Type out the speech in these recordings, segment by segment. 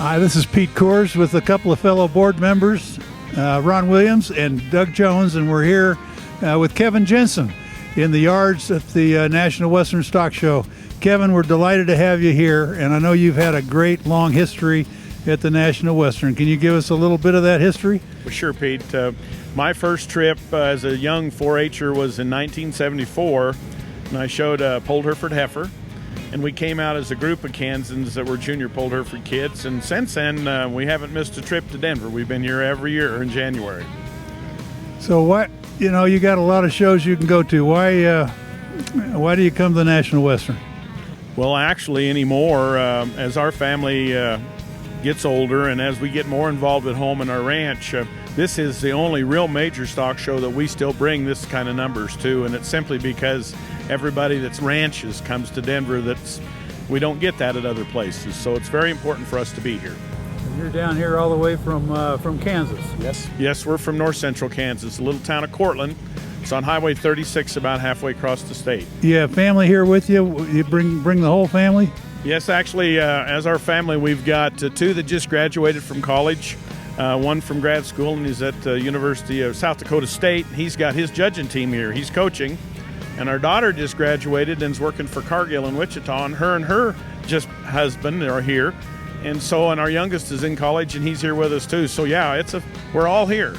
Hi, this is Pete Coors with a couple of fellow board members, Ron Williams and Doug Jones, and we're here with Kevin Jensen in the yards at the National Western Stock Show. Kevin, we're delighted to have you here, and I know you've had a great long history at the National Western. Can you give us a little bit of that history? Well, sure, Pete. My first trip as a young 4-H'er was in 1974, and I showed a Polled Hereford heifer. And we came out as a group of Kansans that were junior Polled Hereford kids. And since then, we haven't missed a trip to Denver. We've been here every year in January. So what, you got a lot of shows you can go to. Why do you come to the National Western? Well, actually anymore, as our family gets older and as we get more involved at home in our ranch, this is the only real major stock show that we still bring this kind of numbers to. And it's simply because everybody that's ranches comes to Denver. We don't get that at other places, so it's very important for us to be here. And you're down here all the way from Kansas. Yes, we're from north central Kansas, a little town of Cortland. It's on Highway 36, about halfway across the state. You have family here with you? You bring the whole family? Yes, actually, as our family, we've got two that just graduated from college, one from grad school, and he's at the University of South Dakota State. He's got his judging team here. He's coaching. And our daughter just graduated and is working for Cargill in Wichita, and her just husband are here. And our youngest is in college, and he's here with us too. So yeah, we're all here.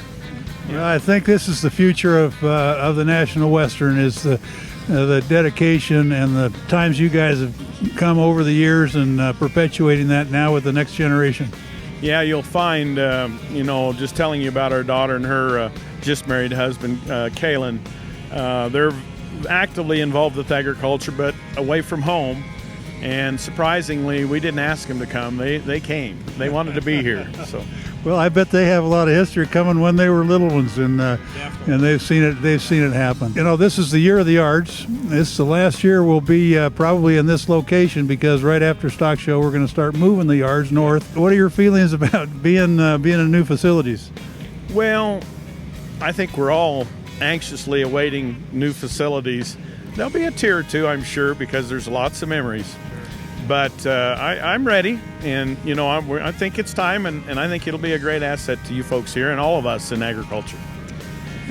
Well, I think this is the future of the National Western, is the dedication and the times you guys have come over the years, and perpetuating that now with the next generation. Yeah, you'll find, just telling you about our daughter and her just married husband, Kaylin, they're actively involved with agriculture, but away from home. And surprisingly, we didn't ask them to come. They came. They wanted to be here. So, well, I bet they have a lot of history coming when they were little ones, and they've seen it. They've seen it happen. This is the year of the yards. This the last year will be probably in this location, because right after Stock Show we're going to start moving the yards north. What are your feelings about being in new facilities? Well, I think we're all anxiously awaiting new facilities. There'll be a tear or two, I'm sure, because there's lots of memories. But I'm ready, and I think it's time, and I think it'll be a great asset to you folks here and all of us in agriculture.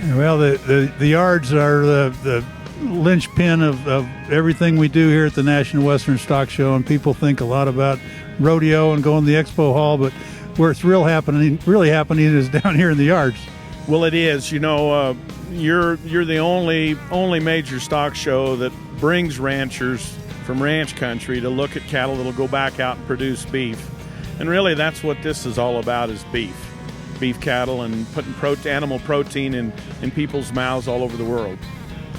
Well, the yards are the linchpin of everything we do here at the National Western Stock Show, and people think a lot about rodeo and going to the expo hall, but where it's really happening is down here in the yards. Well, it is. You're the only major stock show that brings ranchers from ranch country to look at cattle that'll go back out and produce beef. And really that's what this is all about, is beef cattle, and putting animal protein in people's mouths all over the world.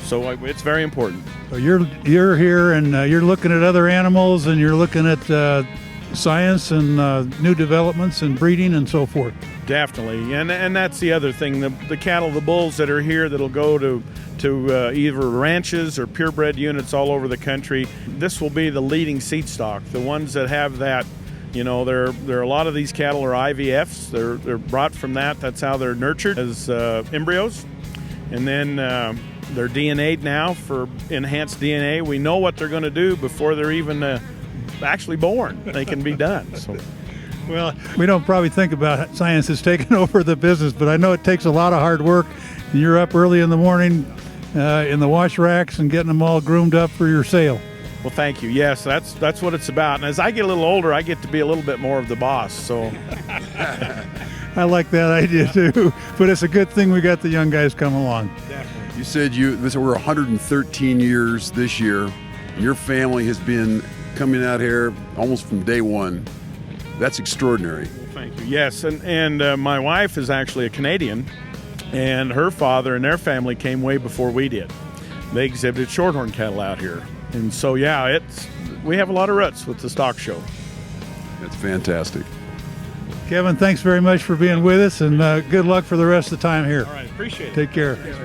So it's very important. So you're here, and you're looking at other animals, and you're looking at science and new developments and breeding and so forth. Definitely, and that's the other thing. The cattle, the bulls that are here that'll go to either ranches or purebred units all over the country. This will be the leading seed stock. The ones that have that, there are a lot of these cattle are IVFs. They're brought from that. That's how they're nurtured as embryos, and then they're DNA'd now for enhanced DNA. We know what they're going to do before they're even actually born. They can be done. So. Well, we don't probably think about science has taken over the business, but I know it takes a lot of hard work. You're up early in the morning in the wash racks and getting them all groomed up for your sale. Well, thank you. Yes, that's what it's about. And as I get a little older, I get to be a little bit more of the boss. So I like that idea too. But it's a good thing we got the young guys come along. Definitely. You said we're 113 years this year. Your family has been coming out here almost from day one. That's extraordinary. Well, thank you. Yes, and my wife is actually a Canadian, and her father and their family came way before we did. They exhibited shorthorn cattle out here, and so yeah, we have a lot of roots with the stock show. That's fantastic. Kevin, thanks very much for being with us, and good luck for the rest of the time here. All right, appreciate it. Take care. Thanks,